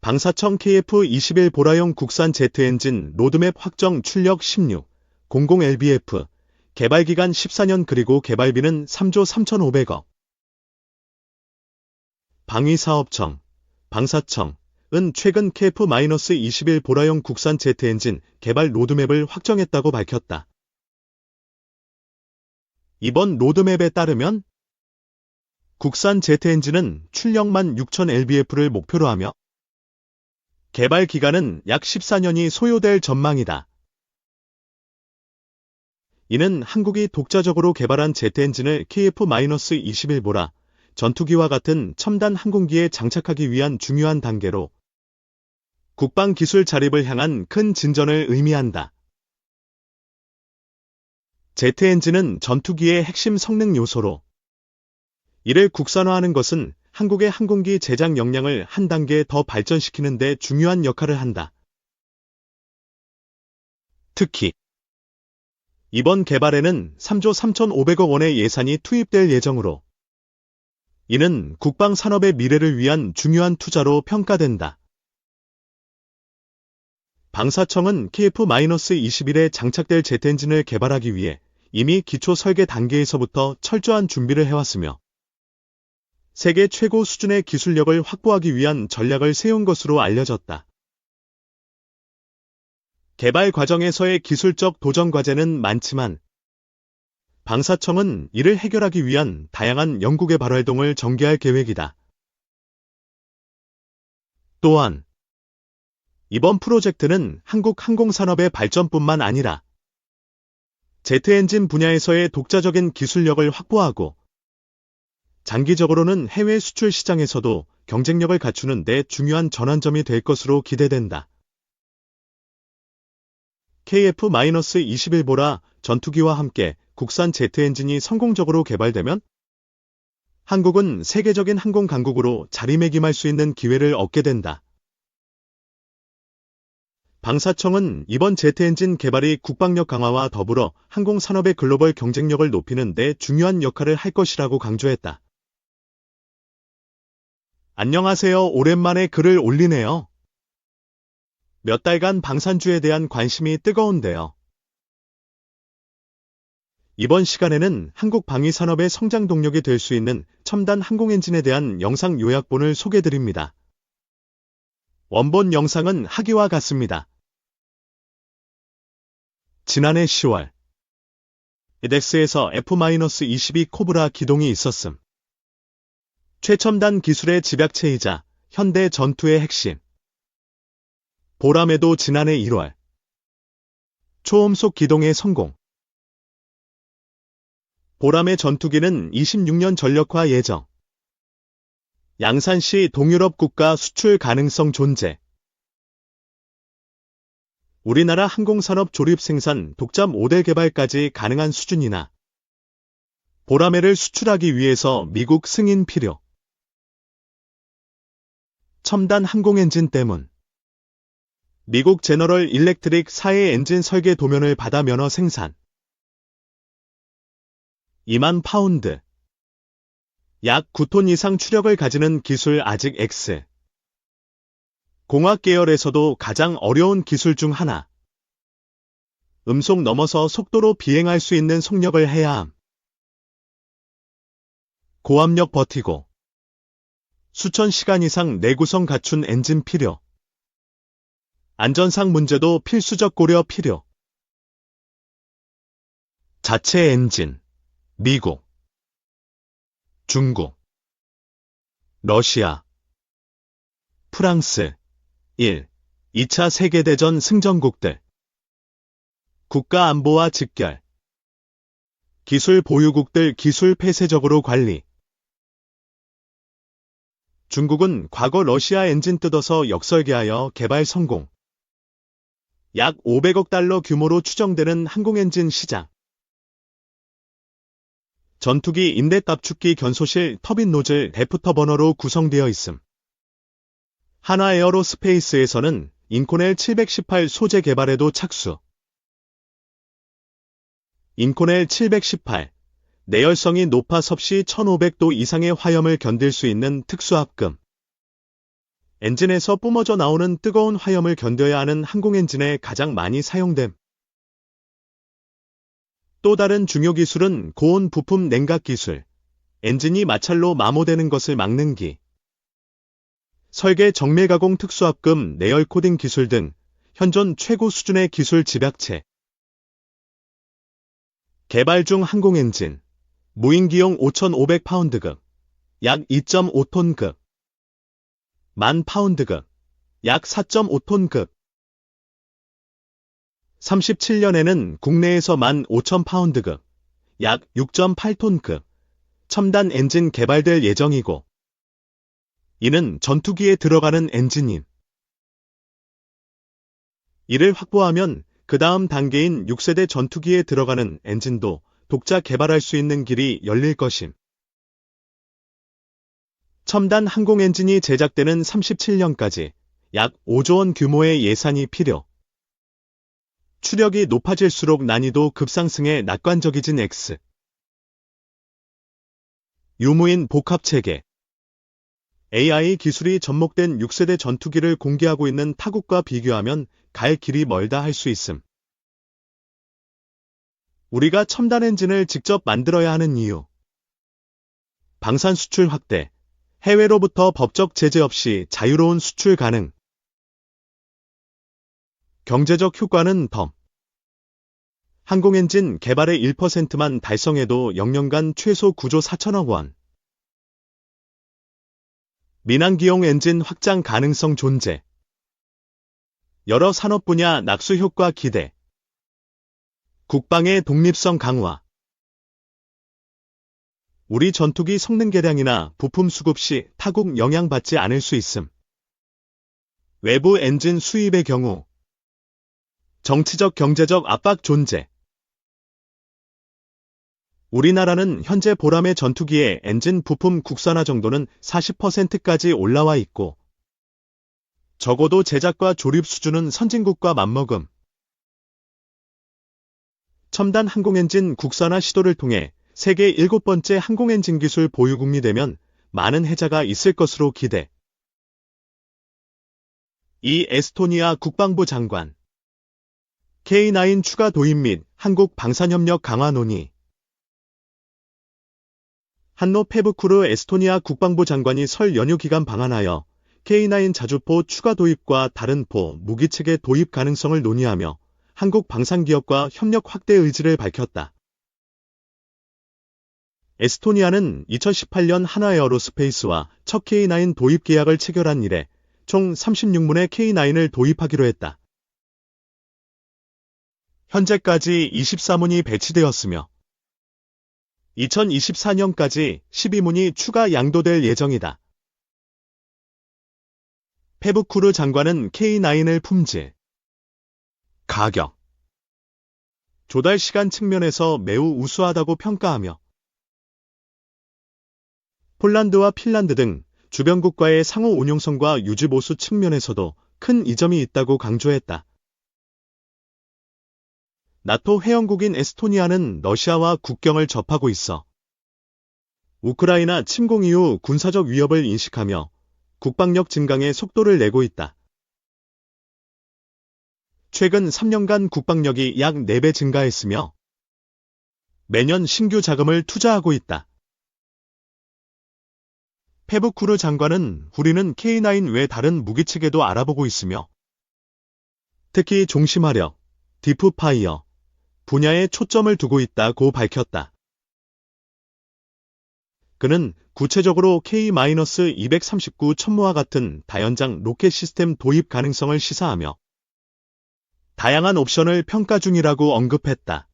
방사청 KF-21 보라용 국산 제트엔진 로드맵 확정 출력 16, 00LBF, 개발기간 14년 그리고 개발비는 3조 3,500억. 방위사업청, 방사청은 최근 KF-21 보라용 국산 제트엔진 개발 로드맵을 확정했다고 밝혔다. 이번 로드맵에 따르면 국산 제트엔진은 출력만 6,000lbf를 목표로 하며 개발 기간은 약 14년이 소요될 전망이다. 이는 한국이 독자적으로 개발한 제트엔진을 KF-21 보라 전투기와 같은 첨단 항공기에 장착하기 위한 중요한 단계로 국방기술 자립을 향한 큰 진전을 의미한다. 제트엔진은 전투기의 핵심 성능 요소로 이를 국산화하는 것은 한국의 항공기 제작 역량을 한 단계 더 발전시키는 데 중요한 역할을 한다. 특히 이번 개발에는 3조 3,500억 원의 예산이 투입될 예정으로 이는 국방산업의 미래를 위한 중요한 투자로 평가된다. 방사청은 KF-21에 장착될 제트엔진을 개발하기 위해 이미 기초 설계 단계에서부터 철저한 준비를 해왔으며 세계 최고 수준의 기술력을 확보하기 위한 전략을 세운 것으로 알려졌다. 개발 과정에서의 기술적 도전 과제는 많지만 방사청은 이를 해결하기 위한 다양한 연구개발 활동을 전개할 계획이다. 또한 이번 프로젝트는 한국 항공산업의 발전뿐만 아니라 제트엔진 분야에서의 독자적인 기술력을 확보하고 장기적으로는 해외 수출 시장에서도 경쟁력을 갖추는 데 중요한 전환점이 될 것으로 기대된다. KF-21 보라 전투기와 함께 국산 제트엔진이 성공적으로 개발되면 한국은 세계적인 항공 강국으로 자리매김할 수 있는 기회를 얻게 된다. 방사청은 이번 제트엔진 개발이 국방력 강화와 더불어 항공산업의 글로벌 경쟁력을 높이는 데 중요한 역할을 할 것이라고 강조했다. 안녕하세요. 오랜만에 글을 올리네요. 몇 달간 방산주에 대한 관심이 뜨거운데요. 이번 시간에는 한국 방위산업의 성장 동력이 될 수 있는 첨단 항공엔진에 대한 영상 요약본을 소개드립니다. 원본 영상은 하기와 같습니다. 지난해 10월 이덱스에서 F-22 코브라 기동이 있었음. 최첨단 기술의 집약체이자 현대 전투의 핵심. 보람에도 지난해 1월 초음속 기동의 성공. 보람의 전투기는 26년 전력화 예정. 양산시 동유럽 국가 수출 가능성 존재. 우리나라 항공산업 조립 생산 독자 모델 개발까지 가능한 수준이나 보라매를 수출하기 위해서 미국 승인 필요. 첨단 항공엔진 때문. 미국 제너럴 일렉트릭 4의 엔진 설계 도면을 받아 면허 생산. 2만 파운드. 약 9톤 이상 추력을 가지는 기술 아직 X. 공학 계열에서도 가장 어려운 기술 중 하나. 음속 넘어서 속도로 비행할 수 있는 속력을 해야 함. 고압력 버티고 수천 시간 이상 내구성 갖춘 엔진 필요. 안전상 문제도 필수적 고려 필요. 자체 엔진. 미국, 중국, 러시아, 프랑스, 2차 세계대전 승전국들. 국가 안보와 직결. 기술 보유국들 기술 폐쇄적으로 관리. 중국은 과거 러시아 엔진 뜯어서 역설계하여 개발 성공. 약 500억 달러 규모로 추정되는 항공엔진 시장. 전투기 인댓 압축기 견소실 터빈 노즐 데프터 버너로 구성되어 있음. 하나에어로스페이스에서는 인코넬 718 소재 개발에도 착수. 인코넬 718, 내열성이 높아 섭씨 1500도 이상의 화염을 견딜 수 있는 특수합금. 엔진에서 뿜어져 나오는 뜨거운 화염을 견뎌야 하는 항공 엔진에 가장 많이 사용됨. 또 다른 중요 기술은 고온 부품 냉각 기술, 엔진이 마찰로 마모되는 것을 막는 기, 설계 정밀 가공 특수합금 내열 코딩 기술 등 현존 최고 수준의 기술 집약체. 개발 중 항공 엔진, 무인기용 5,500파운드급, 약 2.5톤급, 10,000파운드급, 약 4.5톤급. 37년에는 국내에서 15,000파운드급, 약 6.8톤급, 첨단 엔진 개발될 예정이고, 이는 전투기에 들어가는 엔진임. 이를 확보하면 그 다음 단계인 6세대 전투기에 들어가는 엔진도 독자 개발할 수 있는 길이 열릴 것임. 첨단 항공 엔진이 제작되는 37년까지 약 5조 원 규모의 예산이 필요. 추력이 높아질수록 난이도 급상승에 낙관적이진 X. 유무인 복합체계. AI 기술이 접목된 6세대 전투기를 공개하고 있는 타국과 비교하면 갈 길이 멀다 할 수 있음. 우리가 첨단 엔진을 직접 만들어야 하는 이유. 방산 수출 확대. 해외로부터 법적 제재 없이 자유로운 수출 가능. 경제적 효과는 덤. 항공엔진 개발의 1%만 달성해도 0년간 최소 9조 4천억 원. 민항기용 엔진 확장 가능성 존재. 여러 산업 분야 낙수 효과 기대. 국방의 독립성 강화. 우리 전투기 성능 개량이나 부품 수급 시 타국 영향받지 않을 수 있음. 외부 엔진 수입의 경우 정치적 경제적 압박 존재. 우리나라는 현재 보람의 전투기의 엔진 부품 국산화 정도는 40%까지 올라와 있고 적어도 제작과 조립 수준은 선진국과 맞먹음. 첨단 항공엔진 국산화 시도를 통해 세계 7번째 항공엔진 기술 보유국이 되면 많은 혜자가 있을 것으로 기대. 이 에스토니아 국방부 장관. K9 추가 도입 및 한국 방산협력 강화 논의. 한노 페브쿠르 에스토니아 국방부 장관이 설 연휴 기간 방한하여 K9 자주포 추가 도입과 다른 포 무기체계 도입 가능성을 논의하며 한국 방산기업과 협력 확대 의지를 밝혔다. 에스토니아는 2018년 한화에어로스페이스와 첫 K9 도입 계약을 체결한 이래 총 36문의 K9을 도입하기로 했다. 현재까지 24문이 배치되었으며 2024년까지 12문이 추가 양도될 예정이다. 페브쿠르 장관은 K9을 품질, 가격, 조달 시간 측면에서 매우 우수하다고 평가하며 폴란드와 핀란드 등 주변국과의 상호 운용성과 유지보수 측면에서도 큰 이점이 있다고 강조했다. 나토 회원국인 에스토니아는 러시아와 국경을 접하고 있어 우크라이나 침공 이후 군사적 위협을 인식하며 국방력 증강에 속도를 내고 있다. 최근 3년간 국방력이 약 4배 증가했으며 매년 신규 자금을 투자하고 있다. 페브쿠르 장관은 우리는 K9 외 다른 무기체계도 알아보고 있으며 특히 종심화력, 디프파이어 분야에 초점을 두고 있다고 밝혔다. 그는 구체적으로 K-239 천무와 같은 다연장 로켓 시스템 도입 가능성을 시사하며 다양한 옵션을 평가 중이라고 언급했다.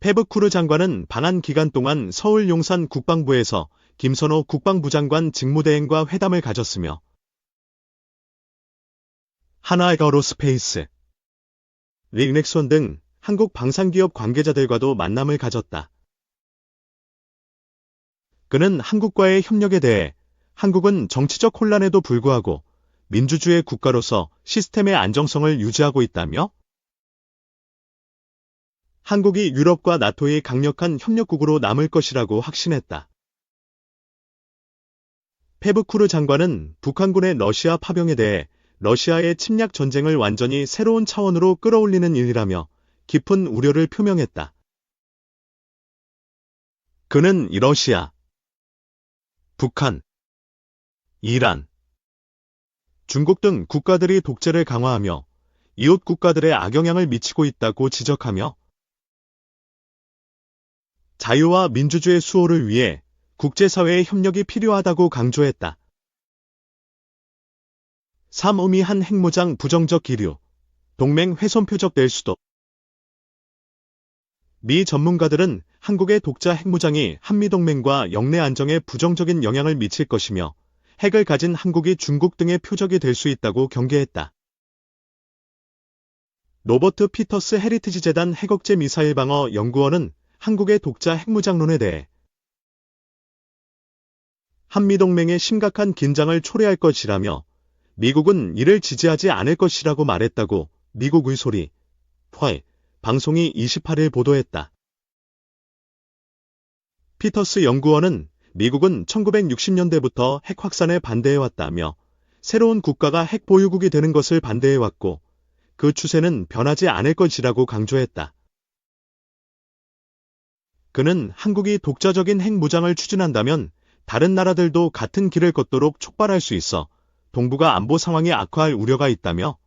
페브쿠르 장관은 방한 기간 동안 서울 용산 국방부에서 김선호 국방부 장관 직무대행과 회담을 가졌으며 한화에어로스페이스, 릭넥손 등 한국 방산기업 관계자들과도 만남을 가졌다. 그는 한국과의 협력에 대해 한국은 정치적 혼란에도 불구하고 민주주의 국가로서 시스템의 안정성을 유지하고 있다며 한국이 유럽과 나토의 강력한 협력국으로 남을 것이라고 확신했다. 페브쿠르 장관은 북한군의 러시아 파병에 대해 러시아의 침략 전쟁을 완전히 새로운 차원으로 끌어올리는 일이라며 깊은 우려를 표명했다. 그는 러시아, 북한, 이란, 중국 등 국가들이 독재를 강화하며 이웃 국가들의 악영향을 미치고 있다고 지적하며 자유와 민주주의 수호를 위해 국제사회의 협력이 필요하다고 강조했다. 3. 의미한 핵무장 부정적 기류, 동맹 훼손 표적 될 수도. 미 전문가들은 한국의 독자 핵무장이 한미동맹과 영내 안정에 부정적인 영향을 미칠 것이며 핵을 가진 한국이 중국 등의 표적이 될 수 있다고 경계했다. 로버트 피터스 헤리티지 재단 핵억제 미사일 방어 연구원은 한국의 독자 핵무장론에 대해 한미동맹의 심각한 긴장을 초래할 것이라며 미국은 이를 지지하지 않을 것이라고 말했다고 미국 의소리 방송이 28일 보도했다. 피터스 연구원은 미국은 1960년대부터 핵 확산에 반대해왔다며 새로운 국가가 핵 보유국이 되는 것을 반대해왔고 그 추세는 변하지 않을 것이라고 강조했다. 그는 한국이 독자적인 핵 무장을 추진한다면 다른 나라들도 같은 길을 걷도록 촉발할 수 있어 동북아 안보 상황이 악화할 우려가 있다며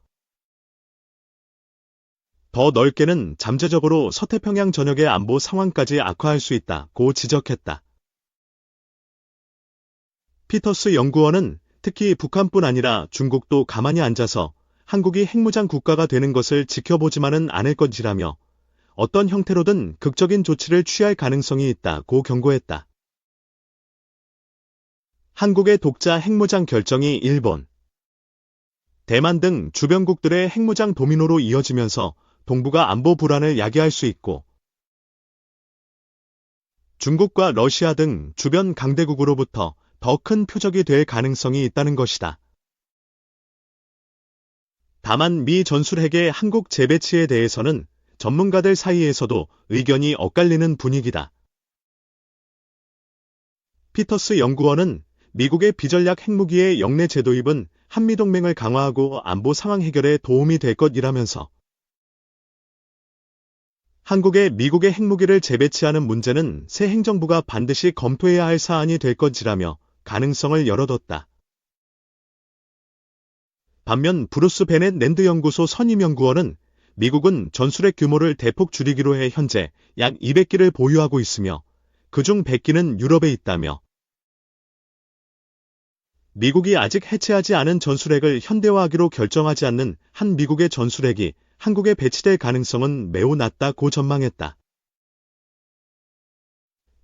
더 넓게는 잠재적으로 서태평양 전역의 안보 상황까지 악화할 수 있다고 지적했다. 피터스 연구원은 특히 북한뿐 아니라 중국도 가만히 앉아서 한국이 핵무장 국가가 되는 것을 지켜보지만은 않을 것이라며 어떤 형태로든 극적인 조치를 취할 가능성이 있다고 경고했다. 한국의 독자 핵무장 결정이 일본, 대만 등 주변국들의 핵무장 도미노로 이어지면서 동북아 안보 불안을 야기할 수 있고 중국과 러시아 등 주변 강대국으로부터 더 큰 표적이 될 가능성이 있다는 것이다. 다만 미 전술핵의 한국 재배치에 대해서는 전문가들 사이에서도 의견이 엇갈리는 분위기다. 피터스 연구원은 미국의 비전략 핵무기의 영내 재도입은 한미동맹을 강화하고 안보 상황 해결에 도움이 될 것이라면서 한국의 미국의 핵무기를 재배치하는 문제는 새 행정부가 반드시 검토해야 할 사안이 될 것이라며 가능성을 열어뒀다. 반면 브루스 베넷 랜드 연구소 선임연구원은 미국은 전술핵 규모를 대폭 줄이기로 해 현재 약 200기를 보유하고 있으며 그중 100기는 유럽에 있다며 미국이 아직 해체하지 않은 전술핵을 현대화하기로 결정하지 않는 한 미국의 전술핵이 한국에 배치될 가능성은 매우 낮다고 전망했다.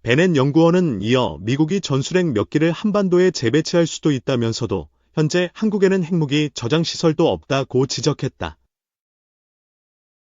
베넷 연구원은 이어 미국이 전술핵 몇 기를 한반도에 재배치할 수도 있다면서도 현재 한국에는 핵무기 저장 시설도 없다고 지적했다.